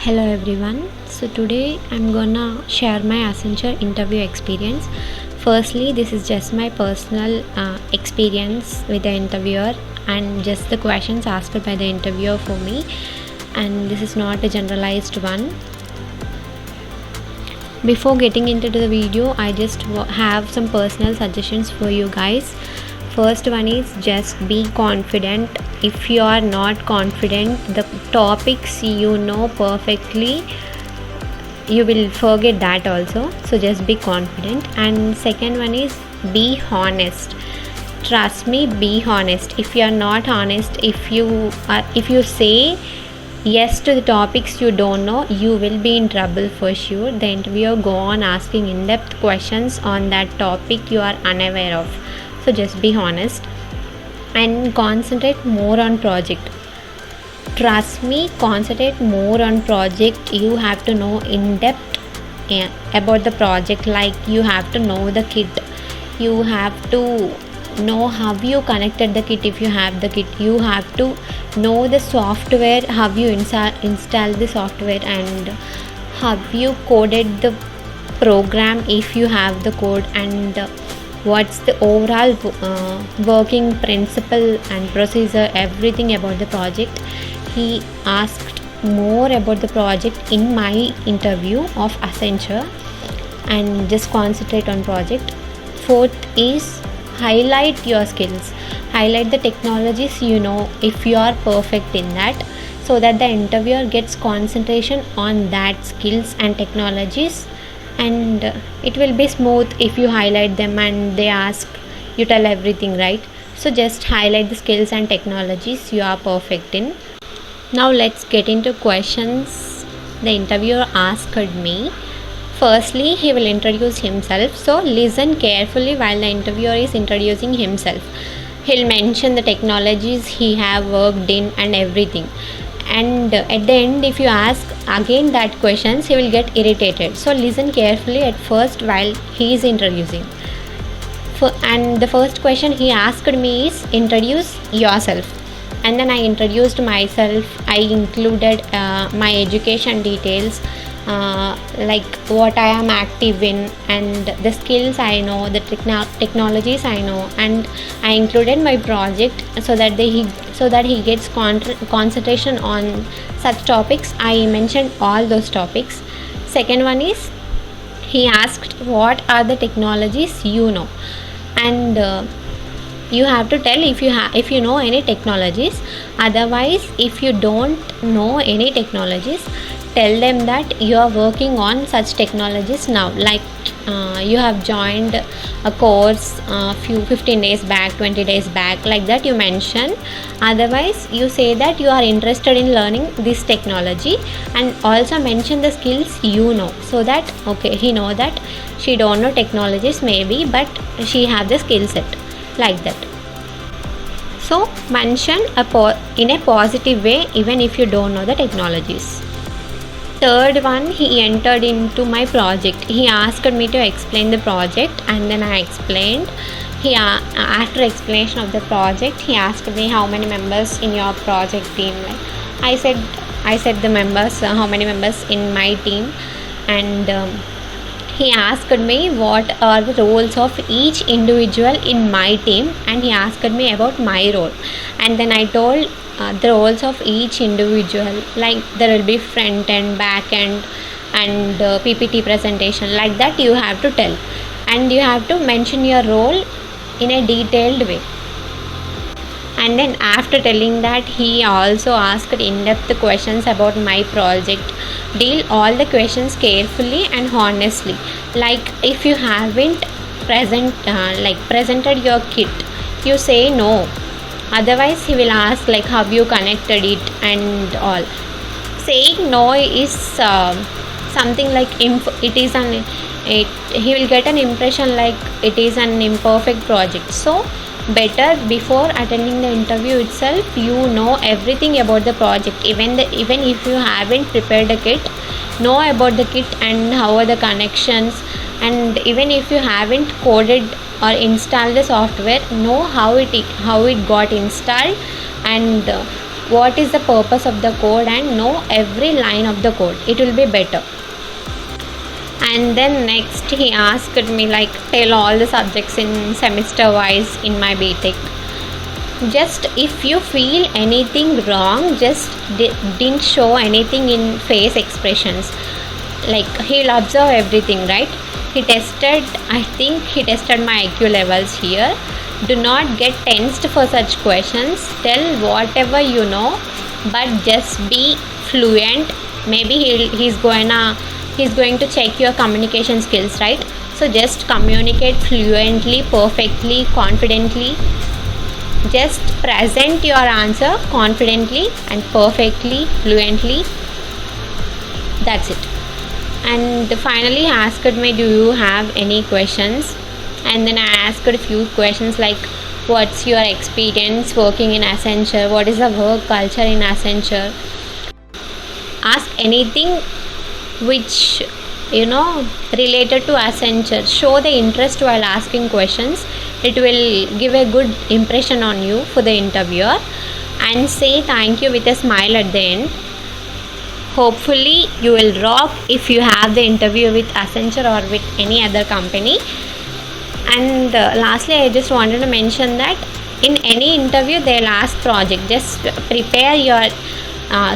Hello everyone. So today I'm gonna share my Accenture interview experience. Firstly, this is just my personal experience with the interviewer and just the questions asked by the interviewer for me, and this is not a generalized one. Before getting into the video, I just have some personal suggestions for you guys. First one is just be confident. If you are not confident, the topics you know perfectly, you will forget that also. So just be confident. And second one is be honest. Trust me, be honest. If you are not honest, if you say yes to the topics you don't know, you will be in trouble for sure. The interviewer go on asking in-depth questions on that topic you are unaware of. So just be honest and concentrate more on project. Trust me, concentrate more on project. You have to know in depth about the project. Like you have to know the kit, you have to know how you connected the kit. If you have the kit, you have to know the software, how you install the software, and how you coded the program if you have the code, and what's the overall working principle and procedure, everything about the project. He asked more about the project in my interview of Accenture, and just concentrate on project. Fourth is highlight your skills, highlight the technologies you know if you are perfect in that, so that the interviewer gets concentration on that skills and technologies, and it will be smooth if you highlight them and they ask, you tell everything, right? So just highlight the skills and technologies you are perfect in. Now let's get into questions the interviewer asked me. Firstly, he will introduce himself, so listen carefully while the interviewer is introducing himself. He'll mention the technologies he have worked in and everything, and at the end if you ask again that questions, he will get irritated. So listen carefully at first while he is introducing. And the first question he asked me is introduce yourself, and then I introduced myself. I included my education details, like what I am active in and the skills I know, the technologies I know, and I included my project so that he gets concentration on such topics. I mentioned all those topics. Second one is he asked what are the technologies you know, and you have to tell if you know any technologies. Otherwise, if you don't know any technologies, tell them that you are working on such technologies now, like you have joined a course 15 days back, 20 days back, like that you mention. Otherwise, you say that you are interested in learning this technology, and also mention the skills you know, so that he know that she don't know technologies maybe, but she have the skill set, like that. So mention in a positive way even if you don't know the technologies. Third one, he entered into my project. He asked me to explain the project, and then I explained. After explanation of the project, he asked me how many members in your project team. I said the members, how many members in my team, and he asked me what are the roles of each individual in my team, and he asked me about my role, and then I told the roles of each individual, like there will be front end, back end, and PPT presentation, like that you have to tell, and you have to mention your role in a detailed way. And then after telling that, he also asked in-depth questions about my project. Deal all the questions carefully and honestly. Like if you haven't presented your kit, you say no. Otherwise, he will ask like how you connected it and all. Saying no is something like he will get an impression like it is an imperfect project. So better before attending the interview itself, you know everything about the project. Even if you haven't prepared a kit, know about the kit and how are the connections, and even if you haven't coded or installed the software, know how it got installed, and what is the purpose of the code and know every line of the code. It will be better. And then next he asked me like, tell all the subjects in semester wise in my BTech. Just if you feel anything wrong, just didn't show anything in face expressions. Like he'll observe everything, right? I think he tested my IQ levels here. Do not get tensed for such questions. Tell whatever you know, but just be fluent. Maybe he's going to check your communication skills, right? So just communicate fluently, perfectly, confidently. Just present your answer confidently and perfectly, fluently. That's it. And finally he asked me, do you have any questions? And then I asked a few questions like, what's your experience working in Accenture? What is the work culture in Accenture? Ask anything which related to Accenture. Show the interest while asking questions. It will give a good impression on you for the interviewer. And say thank you with a smile at the end. Hopefully you will rock if you have the interview with Accenture or with any other company. And lastly, I just wanted to mention that in any interview they'll ask project. Just prepare your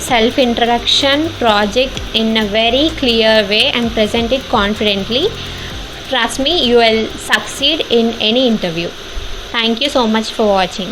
self introduction project in a very clear way and present it confidently. Trust me, you will succeed in any interview. Thank you so much for watching.